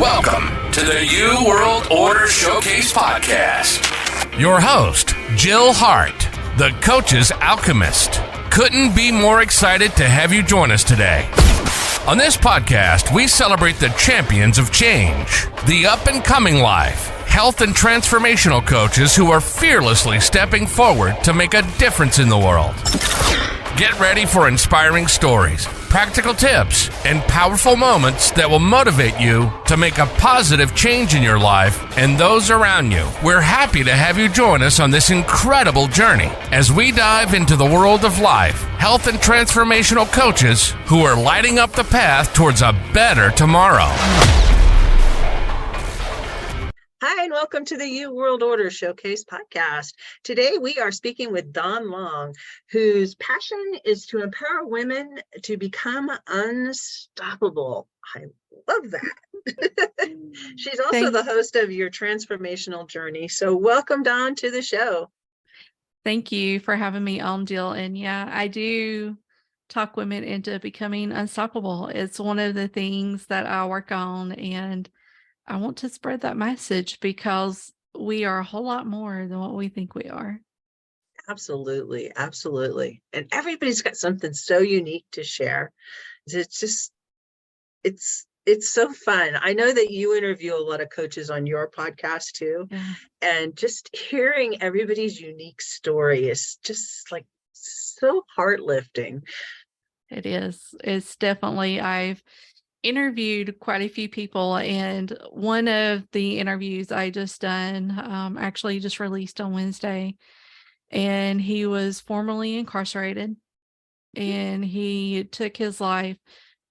Welcome to the New World Order Showcase Podcast. Your host, Jill Hart, the Coach's Alchemist. Couldn't be more excited to have you join us today. On this podcast, we celebrate the champions of change, the up-and-coming life, health and transformational coaches who are fearlessly stepping forward to make a difference in the world. Get ready for inspiring stories, practical tips, and powerful moments that will motivate you to make a positive change in your life and those around you. We're happy to have you join us on this incredible journey as we dive into the world of life, health, and transformational coaches who are lighting up the path towards a better tomorrow. Hi, and welcome to the New World Order Showcase Podcast. Today, we are speaking with Dawn Long, whose passion is to empower women to become unstoppable. I love that. She's also the host of your Transformational Journey. So welcome, Dawn, to the show. Thank you for having me on, Jill. And yeah, I do talk women into becoming unstoppable. It's one of the things that I work on, and I want to spread that message because we are a whole lot more than what we think we are. Absolutely. Absolutely. And everybody's got something so unique to share. It's just, it's so fun. I know that you interview a lot of coaches on your podcast too. Yeah. And just hearing everybody's unique story is just like so heart lifting. It is. It's definitely, I've interviewed quite a few people, and one of the interviews I just done actually just released on Wednesday, and he was formerly incarcerated, and he took his life,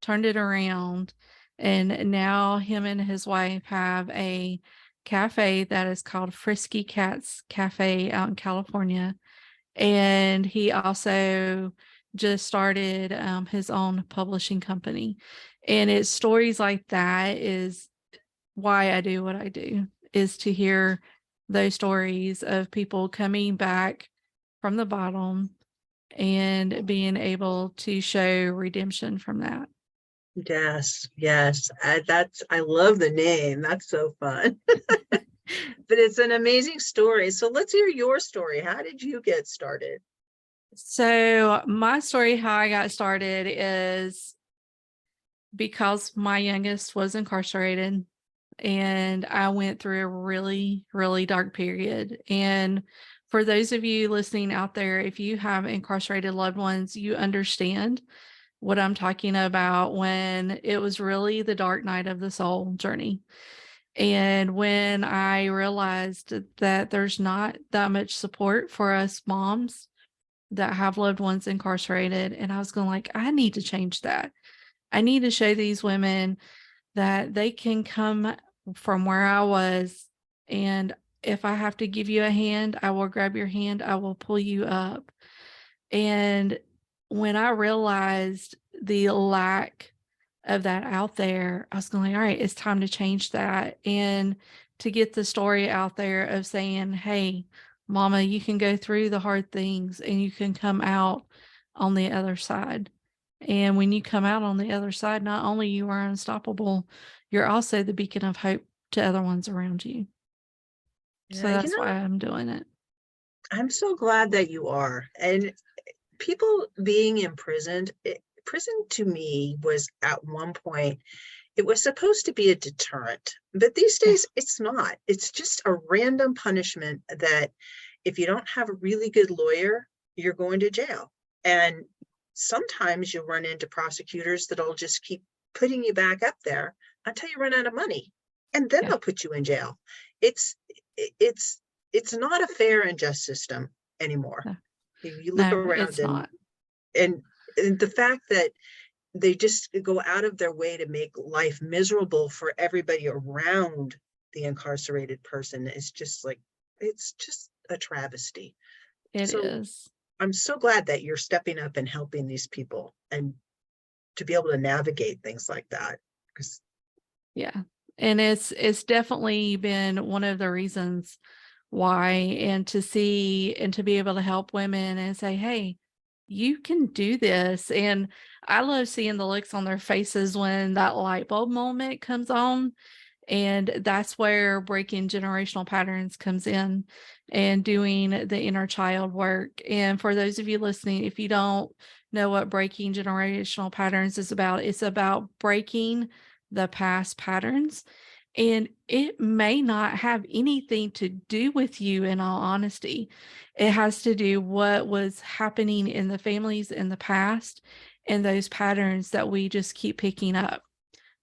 turned it around, and now him and his wife have a cafe that is called Frisky Cats Cafe out in California, and he also just started his own publishing company. And it's stories like that is why I do what I do, is to hear those stories of people coming back from the bottom and being able to show redemption from that. Yes. I love the name. That's so fun. But it's an amazing story. So let's hear your story. How did you get started? So my story, how I got started, is because my youngest was incarcerated, and I went through a really, really dark period. And for those of you listening out there, if you have incarcerated loved ones, you understand what I'm talking about when it was really the dark night of the soul journey. And when I realized that there's not that much support for us moms that have loved ones incarcerated, and I was going like, I need to change that. I need to show these women that they can come from where I was, and if I have to give you a hand, I will grab your hand, I will pull you up. And when I realized the lack of that out there, I was going, all right, it's time to change that, and to get the story out there of saying, hey, Mama, you can go through the hard things and you can come out on the other side. And when you come out on the other side, not only you are unstoppable, you're also the beacon of hope to other ones around you. Yeah, so that's why I'm doing it. I'm so glad that you are. And people being imprisoned, prison to me was at one point, it was supposed to be a deterrent, but these days it's not. It's just a random punishment that if you don't have a really good lawyer, you're going to jail. And sometimes you run into prosecutors that'll just keep putting you back up there until you run out of money, and then they'll put you in jail. It's not a fair and just system anymore. No. You look around and the fact that they just go out of their way to make life miserable for everybody around the incarcerated person is just like, it's just a travesty. It is. I'm so glad that you're stepping up and helping these people and to be able to navigate things like that. Yeah. And it's definitely been one of the reasons why, and to see and to be able to help women and say, hey, you can do this. And I love seeing the looks on their faces when that light bulb moment comes on And that's where breaking generational patterns comes in and doing the inner child work. And for those of you listening, if you don't know what breaking generational patterns is about, it's about breaking the past patterns. And it may not have anything to do with you, in all honesty. It has to do what was happening in the families in the past and those patterns that we just keep picking up.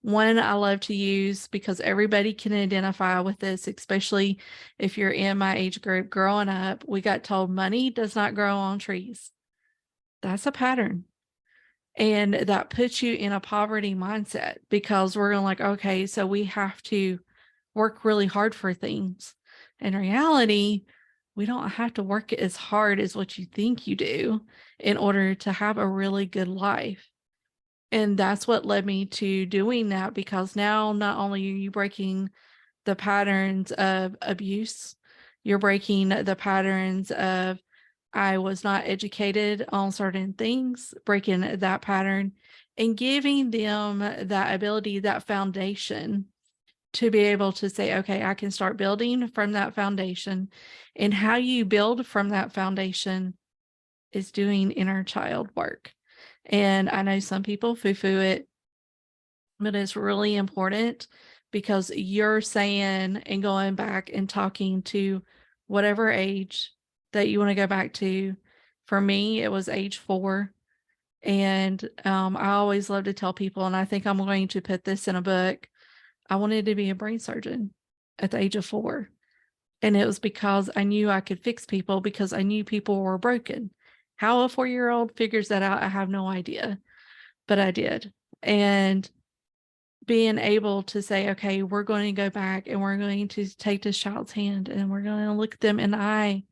One I love to use because everybody can identify with this, especially if you're in my age group. Growing up, we got told money does not grow on trees. That's a pattern. And that puts you in a poverty mindset because we're going like, okay, so we have to work really hard for things. In reality, we don't have to work as hard as what you think you do in order to have a really good life. And that's what led me to doing that, because now not only are you breaking the patterns of abuse, you're breaking the patterns of I was not educated on certain things, breaking that pattern and giving them that ability, that foundation to be able to say, okay, I can start building from that foundation. And how you build from that foundation is doing inner child work. And I know some people foo-foo it, but it's really important because you're saying and going back and talking to whatever age that you want to go back to. For me, it was age 4. And I always love to tell people, and I think I'm going to put this in a book. I wanted to be a brain surgeon at the age of 4. And it was because I knew I could fix people, because I knew people were broken. How a 4-year-old figures that out, I have no idea, but I did. And being able to say, okay, we're going to go back and we're going to take this child's hand and we're going to look them in the eye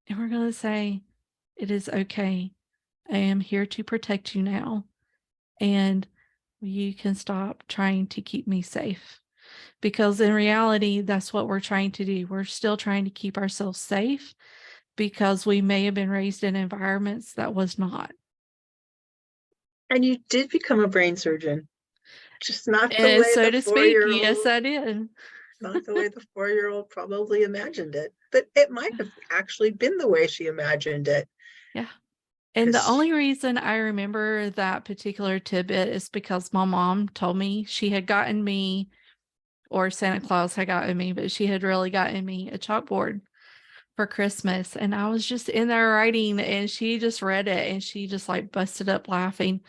and we're going to say, it is okay. I am here to protect you now. And you can stop trying to keep me safe. Because in reality, that's what we're trying to do. We're still trying to keep ourselves safe because we may have been raised in environments that was not. And you did become a brain surgeon, just not the And way so the to speak, 4-year-old, yes, I did. not the way the 4-year-old probably imagined it, but it might have actually been the way she imagined it. Yeah. And the 'Cause only reason I remember that particular tidbit is because my mom told me she had gotten me, or Santa Claus had gotten me, but she had really gotten me a chalkboard for Christmas. And I was just in there writing and she just read it and she just like busted up laughing,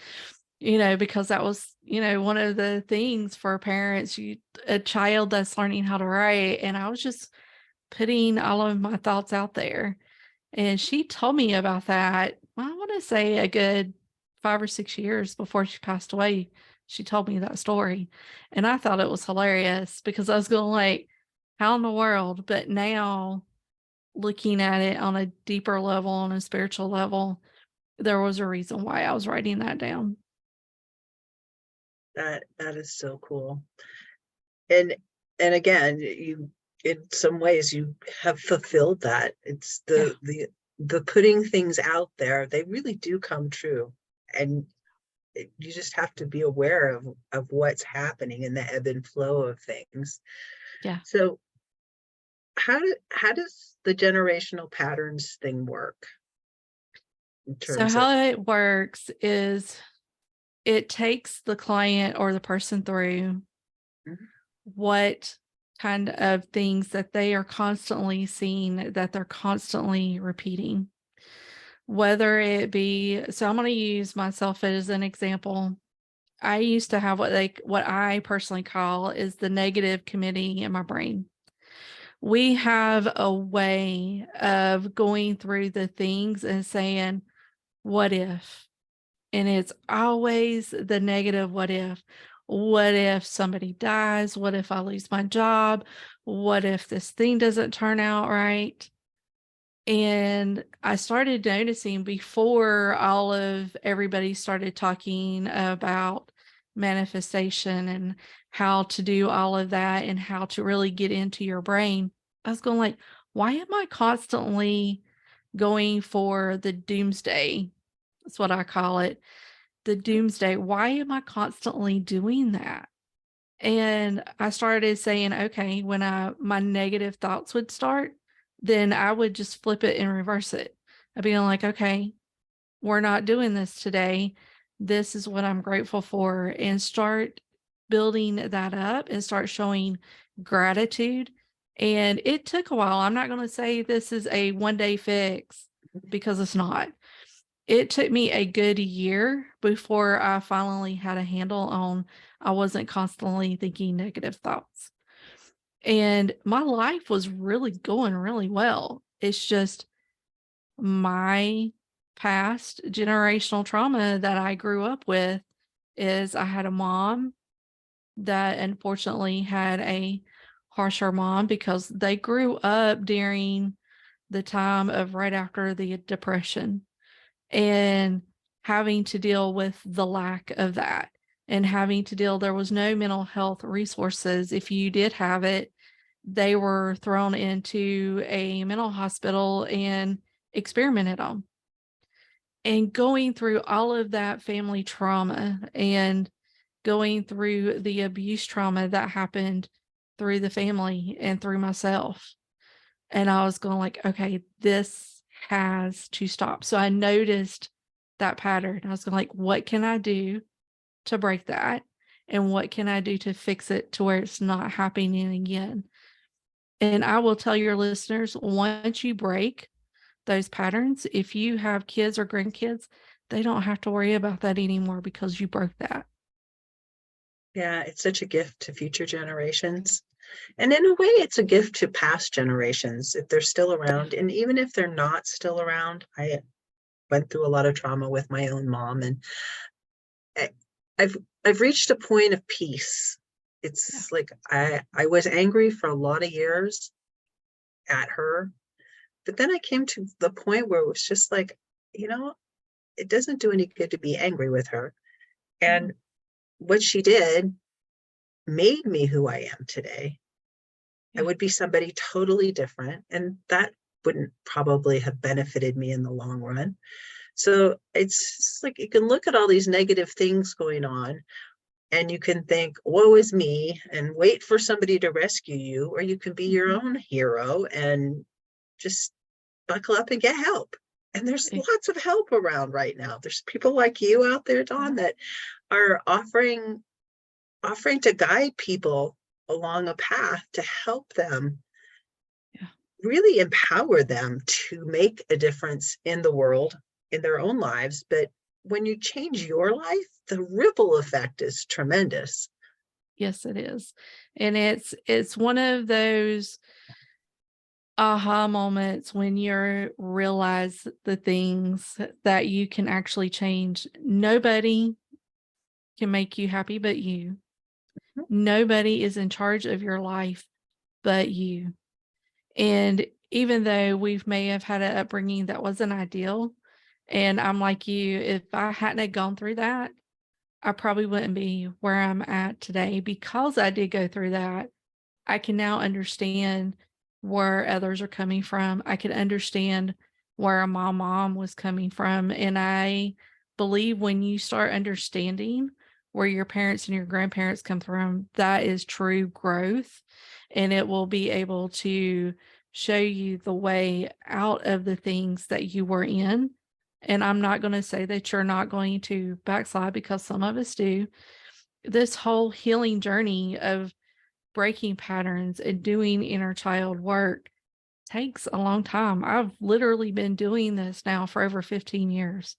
because that was, one of the things for parents, a child that's learning how to write. And I was just putting all of my thoughts out there. And she told me about that, I want to say a good 5 or 6 years before she passed away. She told me that story. And I thought it was hilarious because I was going like, how in the world? But now looking at it on a deeper level, on a spiritual level, there was a reason why I was writing that down. that is so cool. And again, you, in some ways you have fulfilled that. It's the putting things out there, they really do come true. And you just have to be aware of what's happening in the ebb and flow of things. Yeah. So how does the generational patterns thing work? So how it works is it takes the client or the person through what kind of things that they are constantly seeing, that they're constantly repeating. Whether it be, so I'm going to use myself as an example. I used to have what I personally call is the negative committee in my brain. We have a way of going through the things and saying, what if? And it's always the negative what if. What if somebody dies? What if I lose my job? What if this thing doesn't turn out right? And I started noticing before all of everybody started talking about manifestation and how to do all of that and how to really get into your brain. I was going like, why am I constantly going for the doomsday? That's what I call it. The doomsday. Why am I constantly doing that? And I started saying, okay, when my negative thoughts would start, then I would just flip it and reverse it. I'd be like, okay, we're not doing this today. This is what I'm grateful for, and start building that up and start showing gratitude. And it took a while. I'm not going to say this is a one day fix, because it's not. It took me a good year before I finally had a handle on I wasn't constantly thinking negative thoughts. And my life was really going really well. It's just my past generational trauma that I grew up with is I had a mom that unfortunately had a harsher mom, because they grew up during the time of right after the Depression, and having to deal with the lack of that, and having to deal, there was no mental health resources. If you did have it, they were thrown into a mental hospital and experimented on. And going through all of that family trauma, and going through the abuse trauma that happened through the family and through myself. And I was going like, okay, this has to stop. So I noticed that pattern. I was going like, what can I do to break that? And what can I do to fix it to where it's not happening again? And I will tell your listeners, once you break those patterns, if you have kids or grandkids, they don't have to worry about that anymore, because you broke that. Yeah, it's such a gift to future generations. And in a way, it's a gift to past generations if they're still around. And even if they're not still around, I went through a lot of trauma with my own mom, and I, I've reached a point of peace. It's like I was angry for a lot of years at her, but then I came to the point where it was just like, it doesn't do any good to be angry with her. And what she did made me who I am today. I would be somebody totally different, and that wouldn't probably have benefited me in the long run. So it's like you can look at all these negative things going on, and you can think, woe is me, and wait for somebody to rescue you, or you can be your own hero and just buckle up and get help. And there's lots of help around right now. There's people like you out there, Dawn, that are offering to guide people along a path to help them, really empower them to make a difference in the world, in their own lives. But when you change your life, the ripple effect is tremendous. Yes, it is. And it's one of those aha moments when you realize the things that you can actually change. Nobody can make you happy but you. Nobody is in charge of your life but you. And even though we may have had an upbringing that wasn't ideal, and I'm like you, if I hadn't have gone through that, I probably wouldn't be where I'm at today. Because I did go through that, I can now understand where others are coming from. I can understand where my mom was coming from. And I believe when you start understanding where your parents and your grandparents come from, that is true growth. And it will be able to show you the way out of the things that you were in. And I'm not going to say that you're not going to backslide, because some of us do. This whole healing journey of breaking patterns and doing inner child work takes a long time. I've literally been doing this now for over 15 years.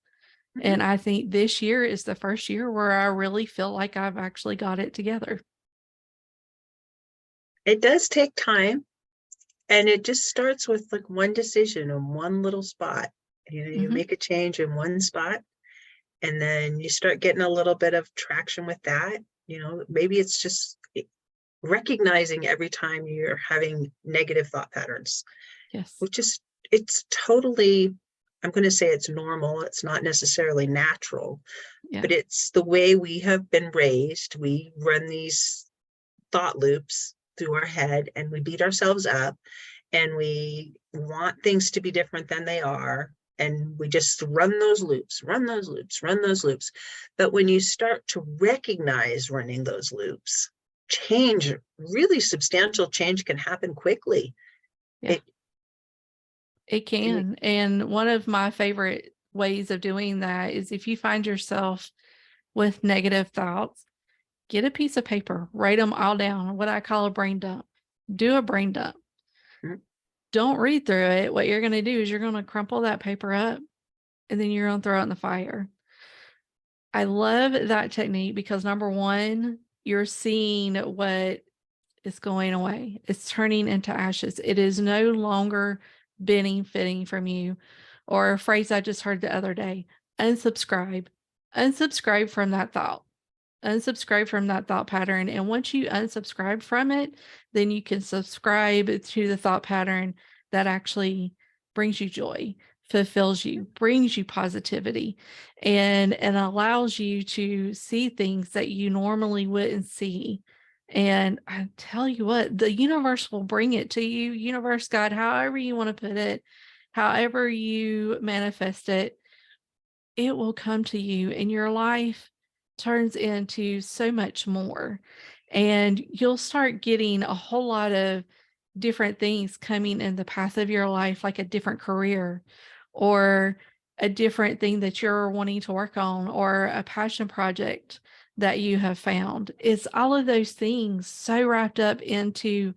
And I think this year is the first year where I really feel like I've actually got it together. It does take time, and it just starts with like one decision in one little spot. You make a change in one spot, and then you start getting a little bit of traction with that. Maybe it's just recognizing every time you're having negative thought patterns. Yes. Which is, it's totally, I'm going to say it's normal. It's not necessarily natural, but it's the way we have been raised. We run these thought loops through our head, and we beat ourselves up, and we want things to be different than they are. And we just run those loops. But when you start to recognize running those loops, change, really substantial change, can happen quickly. Yeah. It can. And one of my favorite ways of doing that is if you find yourself with negative thoughts, get a piece of paper, write them all down, what I call a brain dump. Do a brain dump. Mhm. Don't read through it. What you're going to do is you're going to crumple that paper up and then you're going to throw it in the fire. I love that technique because number one, you're seeing what is going away. It's turning into ashes. It is no longer benefiting from you. Or a phrase I just heard the other day, unsubscribe. Unsubscribe from that thought. Unsubscribe from that thought pattern. And once you unsubscribe from it, then you can subscribe to the thought pattern that actually brings you joy, fulfills you, brings you positivity, and allows you to see things that you normally wouldn't see. And I tell you what, the universe will bring it to you. Universe, God, however you want to put it, however you manifest it, it will come to you, and your life turns into so much more. And you'll start getting a whole lot of different things coming in the path of your life, like a different career or a different thing that you're wanting to work on or a passion project that you have found. It's all of those things so wrapped up into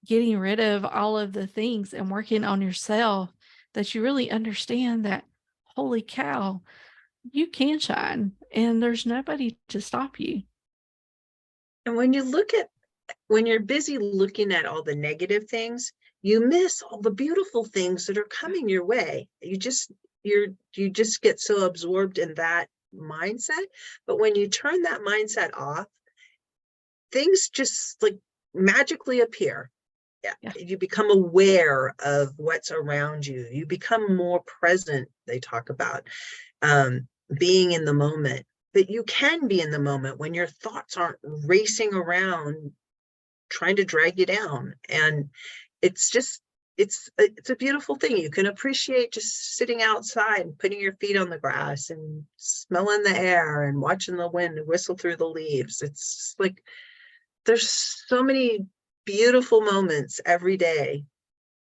getting rid of all of the things and working on yourself that you really understand that, holy cow, you can shine and there's nobody to stop you. And when you're busy looking at all the negative things, you miss all the beautiful things that are coming your way. You just get so absorbed in that mindset. But when you turn that mindset off, things just like magically appear. Yeah. You become aware of what's around you. You become more present. They talk about being in the moment. But you can be in the moment when your thoughts aren't racing around trying to drag you down. And it's a beautiful thing. You can appreciate just sitting outside and putting your feet on the grass and smelling the air and watching the wind whistle through the leaves. It's like there's so many beautiful moments every day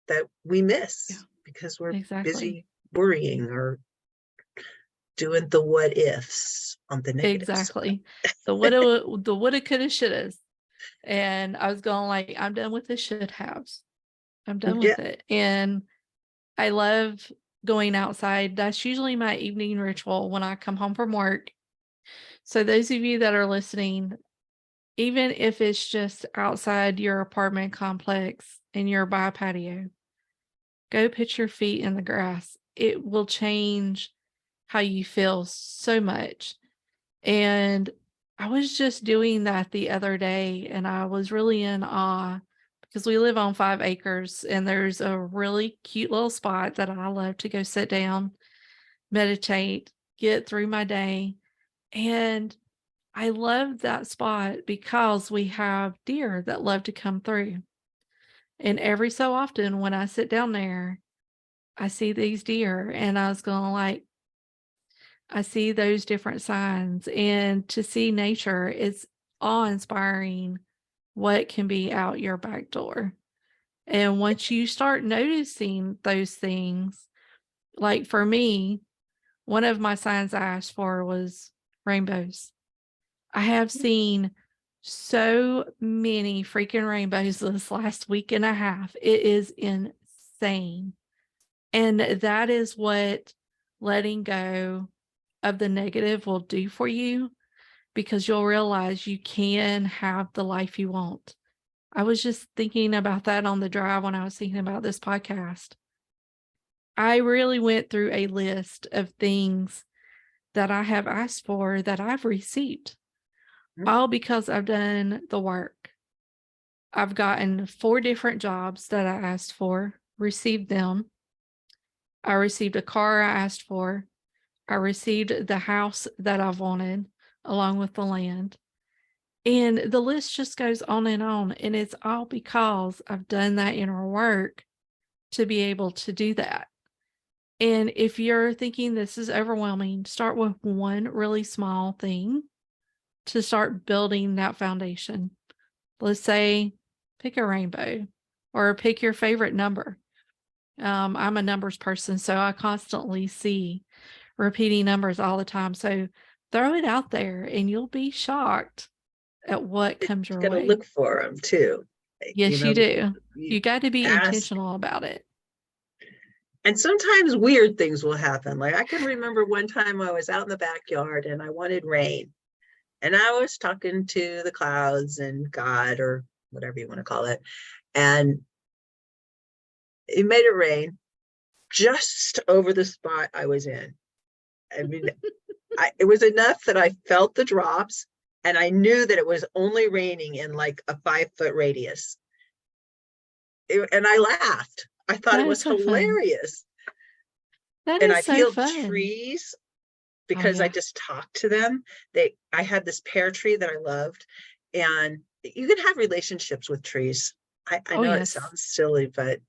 that we miss because we're busy worrying or doing the what ifs on the negative Exactly. side. The woulda, coulda, shouldas. And I was going like, I'm done with the should haves. I'm done Yeah. with it. And I love going outside. That's usually my evening ritual when I come home from work. So those of you that are listening, even if it's just outside your apartment complex in your by patio, go put your feet in the grass. It will change how you feel so much. And I was just doing that the other day and I was really in awe because we live on 5 acres and there's a really cute little spot that I love to go sit down, meditate, get through my day. And I love that spot because we have deer that love to come through. And every so often when I sit down there, I see these deer and I was going like, I see those different signs, and to see nature is awe-inspiring what can be out your back door. And once you start noticing those things, like for me, one of my signs I asked for was rainbows. I have seen so many freaking rainbows this last week and a half. It is insane. And that is what letting go of the negative will do for you, because you'll realize you can have the life you want. I was just thinking about that on the drive when I was thinking about this podcast. I really went through a list of things that I have asked for that I've received, all because I've done the work. I've gotten 4 different jobs that I asked for, received them. I received a car I asked for. I received the house that I've wanted along with the land. And the list just goes on. And it's all because I've done that inner work to be able to do that. And if you're thinking this is overwhelming, start with one really small thing to start building that foundation. Let's say pick a rainbow or pick your favorite number. I'm a numbers person, so I constantly see repeating numbers all the time. So throw it out there and you'll be shocked at what comes your Got to way. look for them too. Yes, you do. You got to be ask, intentional about it. and sometimes weird things will happen. Like I can remember one time I was out in the backyard and I wanted rain. And I was talking to the clouds and God, or whatever you want to call it. And it made it rain just over the spot I was in. I mean, it was enough that I felt the drops and I knew that it was only raining in like a 5-foot radius. And I laughed. I thought That it is was so fun. hilarious. That And is I so feel fun. trees Oh, because I yeah. just talked to them. I had this pear tree that I loved, and you can have relationships with trees. I Oh, know it yes. sounds silly, but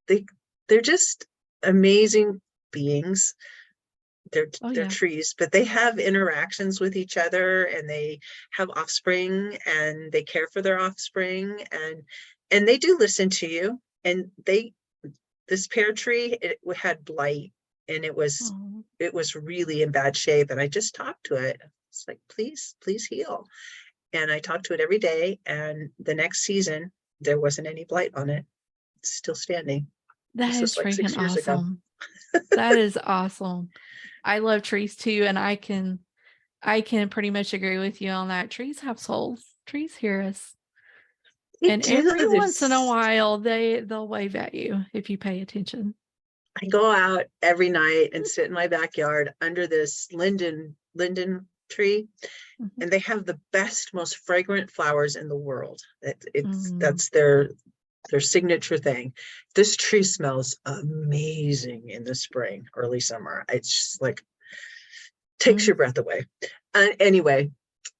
they're just amazing beings. They're Oh, they're yeah. trees, but they have interactions with each other, and they have offspring, and they care for their offspring, and they do listen to you. And this pear tree, it had blight, and it was Oh, really in bad shape. And I just talked to it. It's like, please heal. And I talked to it every day. And the next season, there wasn't any blight on it. It's still standing. that This is was like freaking 6 years ago. awesome. That is awesome. I love trees too, and I can pretty much agree with you on that. Trees have souls. Trees hear us. They And do. every once in a while they'll wave at you if you pay attention. I go out every night and sit in my backyard under this linden tree, Mhm. and they have the best, most fragrant flowers in the world. Mm. That's their signature thing. This tree smells amazing in the spring, early summer. It's just like takes your breath away. Anyway,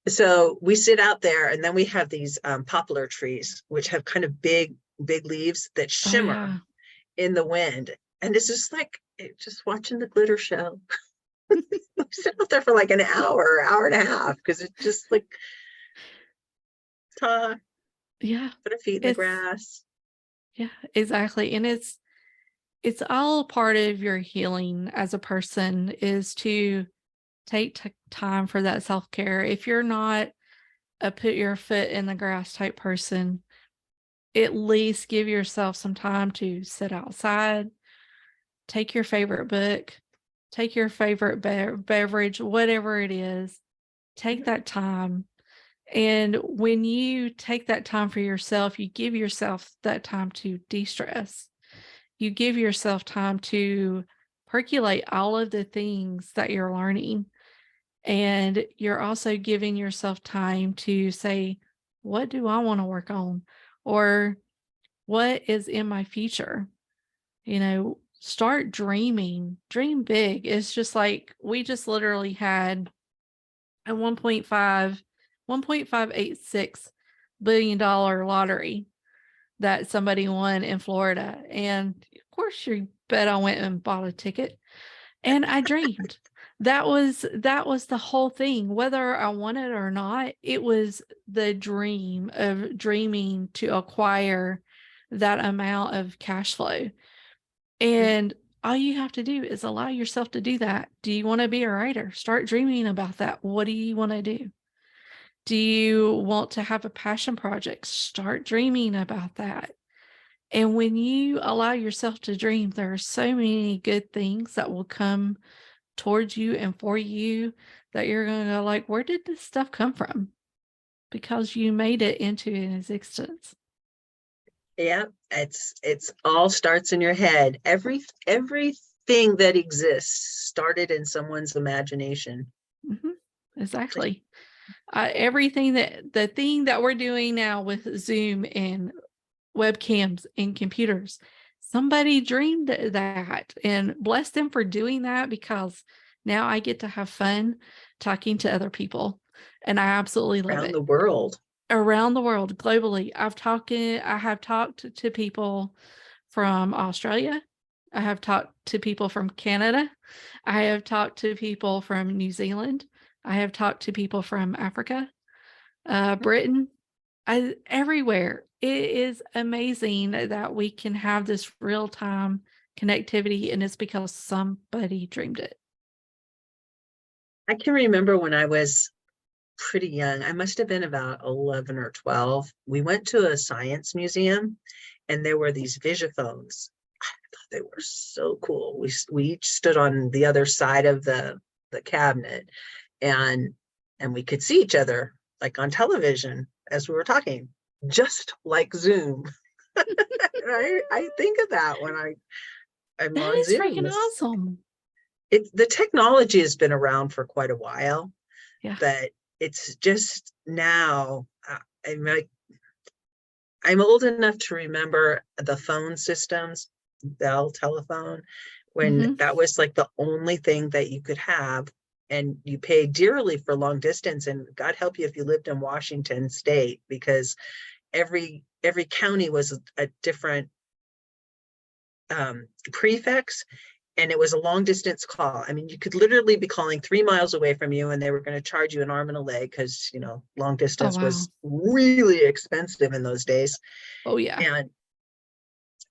so we sit out there, and then we have these poplar trees, which have kind of big leaves that Oh, shimmer yeah. in the wind. And it's just like just watching the glitter show. We sit out there for like an hour and a half, because it's just like talk, Yeah. put our feet in the It's grass. yeah, exactly. And it's all part of your healing as a person is to take time for that self-care. If you're not a put your foot in the grass type person, at least give yourself some time to sit outside, take your favorite book, take your favorite beverage, whatever it is, take that time. And when you take that time for yourself, you give yourself that time to de-stress. You give yourself time to percolate all of the things that you're learning. And you're also giving yourself time to say, what do I want to work on? Or what is in my future? Start dreaming, dream big. It's just like we just literally had a $1.586 billion lottery that somebody won in Florida. And of course, you bet I went and bought a ticket. And I dreamed. That was the whole thing. Whether I won it or not, it was the dream of dreaming to acquire that amount of cash flow. And all you have to do is allow yourself to do that. Do you want to be a writer? Start dreaming about that. What do you want to do? Do you want to have a passion project? Start dreaming about that. And when you allow yourself to dream, there are so many good things that will come towards you and for you that you're going to go like, where did this stuff come from? Because you made it into an existence. Yeah, it's all starts in your head. Everything that exists started in someone's imagination. Mm-hmm. Exactly. Everything the thing that we're doing now with Zoom and webcams and computers, somebody dreamed that, and bless them for doing that, because now I get to have fun talking to other people, and I absolutely love Around it. the world. Around the world, globally. I have talked to people from Australia. I have talked to people from Canada. I have talked to people from New Zealand. I have talked to people from Africa, Britain, Everywhere. It is amazing that we can have this real time connectivity, and it's because somebody dreamed it. I can remember when I was pretty young. I must have been about 11 or 12. We went to a science museum and there were these Visiphones. I thought they were so cool. We each stood on the other side of the cabinet and we could see each other like on television as we were talking, just like Zoom. I think of that when I'm That on is Zoom. freaking awesome. The technology has been around for quite a while, Yeah. but it's just now. I'm old enough to remember the phone systems, Bell telephone, when Hmm. that was like the only thing that you could have, and you paid dearly for long distance. And God help you if you lived in Washington State, because every county was a different prefix, and it was a long distance call. I mean, you could literally be calling 3 miles away from you and they were going to charge you an arm and a leg because, long Oh, distance wow. was really expensive in those days. Oh, yeah.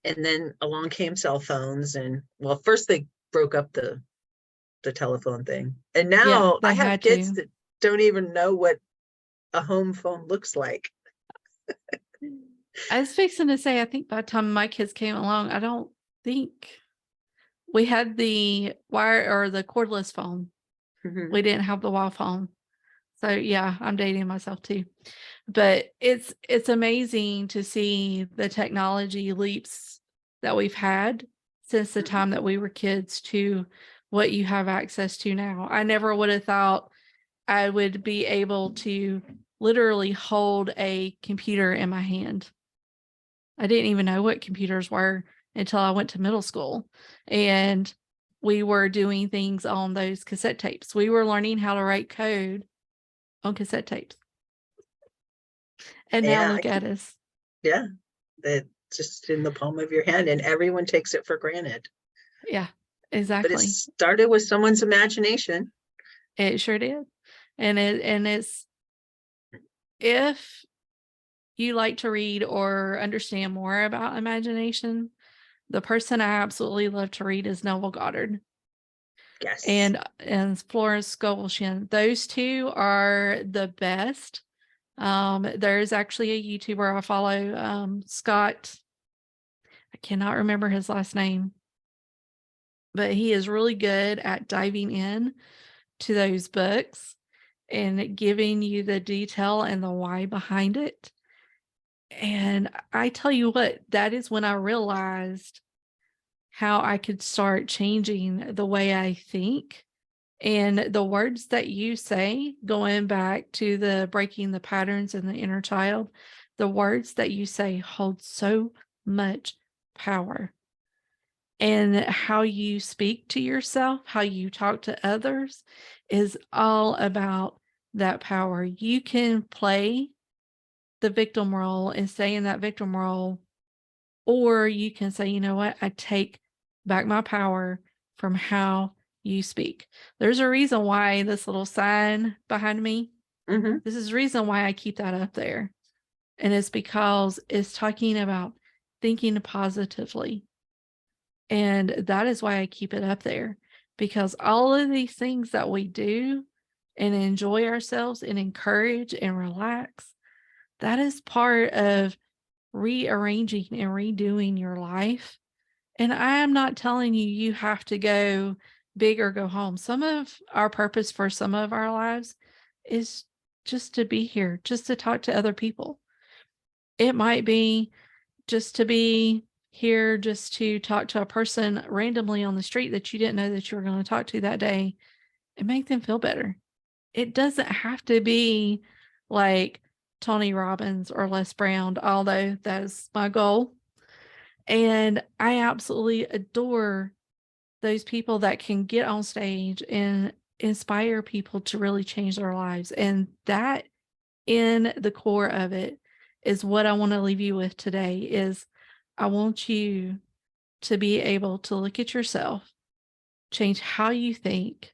And then along came cell phones, and well, first they broke up the telephone thing. And Yeah, now I they have had kids to. that don't even know what a home phone looks like. I was fixing to say, I think by the time my kids came along, I don't think we had the wire or the cordless phone. Mhm. We didn't have the wire phone. So yeah, I'm dating myself too. But it's amazing to see the technology leaps that we've had since the Mhm. time that we were kids to what you have access to now. I never would have thought I would be able to literally hold a computer in my hand. I didn't even know what computers were until I went to middle school. And we were doing things on those cassette tapes. We were learning how to write code on cassette tapes. And now Yeah, look at us. yeah, it's just in the palm of your hand, and everyone takes it for granted. Yeah, But it exactly. started with someone's imagination. It sure did. And it's if you like to read or understand more about imagination, the person I absolutely love to read is Neville Goddard Yes. and Florence Scovel. Those two are the best. There's actually a YouTuber I follow, Scott. I cannot remember his last name, but he is really good at diving in to those books and giving you the detail and the why behind it. And I tell you what, that is when I realized how I could start changing the way I think. And the words that you say, going back to the breaking the patterns in the inner child, the words that you say hold so much power. And how you speak to yourself, how you talk to others is all about that power. You can play the victim role and stay in that victim role, or you can say, you know what, I take back my power from how you speak. There's a reason why this little sign behind me, Hmm. this is the reason why I keep that up there. And it's because it's talking about thinking positively. And that is why I keep it up there, because all of these things that we do and enjoy ourselves and encourage and relax, that is part of rearranging and redoing your life. And I am not telling you you have to go big or go home. Some of our purpose for some of our lives is just to be here, just to talk to other people. It might be just to be here, just to talk to a person randomly on the street that you didn't know that you were going to talk to that day and make them feel better. It doesn't have to be like Tony Robbins or Les Brown, although that's my goal. And I absolutely adore those people that can get on stage and inspire people to really change their lives. And that in the core of it is what I want to leave you with today is I want you to be able to look at yourself, change how you think,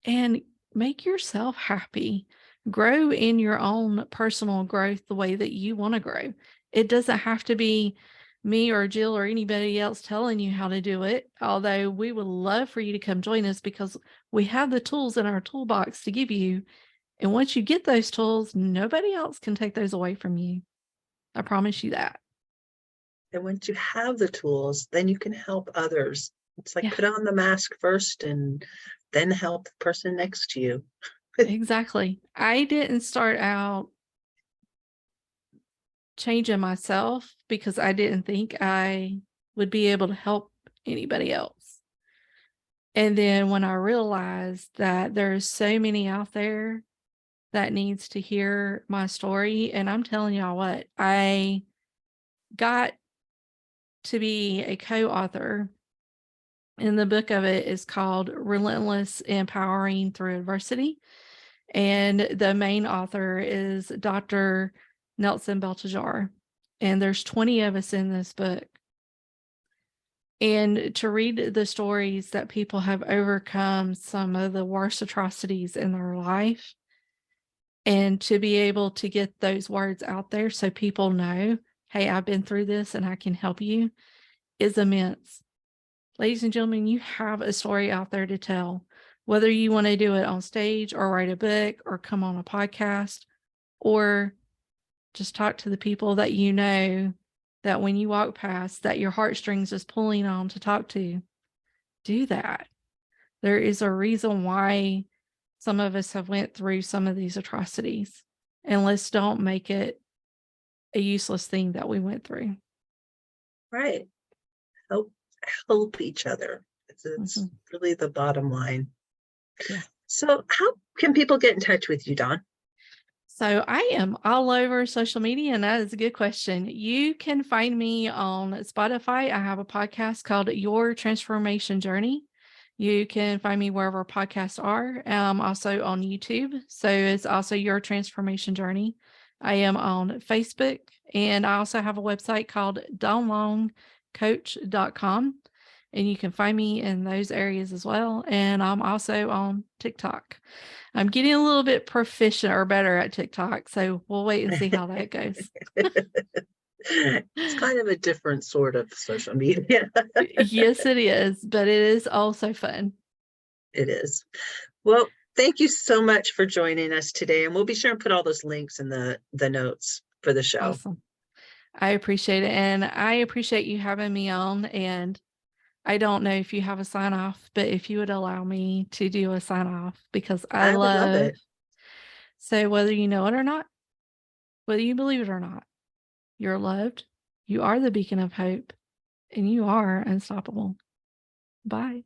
and make yourself happy. grow in your own personal growth the way that you want to grow. It doesn't have to be me or Jill or anybody else telling you how to do it, although we would love for you to come join us because we have the tools in our toolbox to give you. And once you get those tools, nobody else can take those away from you. I promise you that. And once you have the tools, then you can help others. It's like put on the mask first and then help the person next to you. Exactly. I didn't start out changing myself because I didn't think I would be able to help anybody else. And then when I realized that there's so many out there that needs to hear my story, and I'm telling y'all what, I got to be a co-author, and the book of it is called Relentless Empowering Through Adversity. And the main author is Dr. Nelson Belteshazzar. And there's 20 of us in this book. And to read the stories that people have overcome some of the worst atrocities in their life, and to be able to get those words out there so people know, hey, I've been through this and I can help you, is immense. Ladies and gentlemen, you have a story out there to tell, whether you want to do it on stage or write a book or come on a podcast or just talk to the people that you know that when you walk past that your heartstrings is pulling on to talk to. Do that. There is a reason why some of us have went through some of these atrocities, and let's don't make it a useless thing that we went through. Right. Help each other. It's really the bottom line. Yeah. So how can people get in touch with you, Dawn? So I am all over social media, and that is a good question. You can find me on Spotify. I have a podcast called Your Transformation Journey. You can find me wherever podcasts are. Also on YouTube. So it's also Your Transformation Journey. I am on Facebook, and I also have a website called dawnlongcoach.com. And you can find me in those areas as well. And I'm also on TikTok. I'm getting a little bit proficient or better at TikTok, so we'll wait and see how that goes. It's kind of a different sort of social media. Yes, it is, but it is also fun. It is. Well, thank you so much for joining us today. And we'll be sure and put all those links in the notes for the show. Awesome. I appreciate it. And I appreciate you having me on. And I don't know if you have a sign off, but if you would allow me to do a sign off, because I love it. So whether you know it or not, whether you believe it or not, you're loved. You are the beacon of hope, and you are unstoppable. Bye.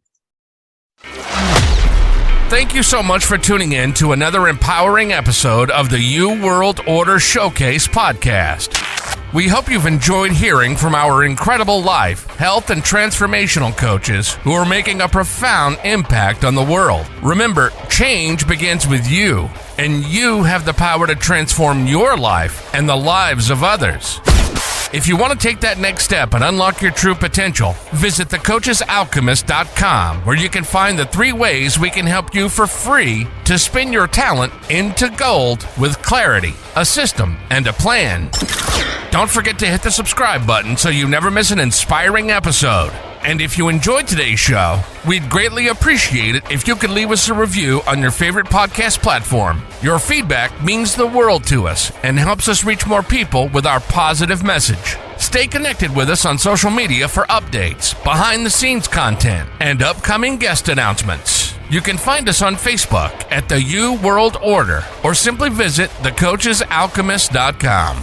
Thank you so much for tuning in to another empowering episode of the You World Order Showcase podcast. We hope you've enjoyed hearing from our incredible life, health, and transformational coaches who are making a profound impact on the world. Remember, change begins with you, and you have the power to transform your life and the lives of others. If you want to take that next step and unlock your true potential, visit thecoachesalchemist.com, where you can find the 3 ways we can help you for free to spin your talent into gold with clarity, a system, and a plan. Don't forget to hit the subscribe button so you never miss an inspiring episode. And if you enjoyed today's show, we'd greatly appreciate it if you could leave us a review on your favorite podcast platform. Your feedback means the world to us and helps us reach more people with our positive message. Stay connected with us on social media for updates, behind-the-scenes content, and upcoming guest announcements. You can find us on Facebook at the You World Order, or simply visit thecoachesalchemist.com.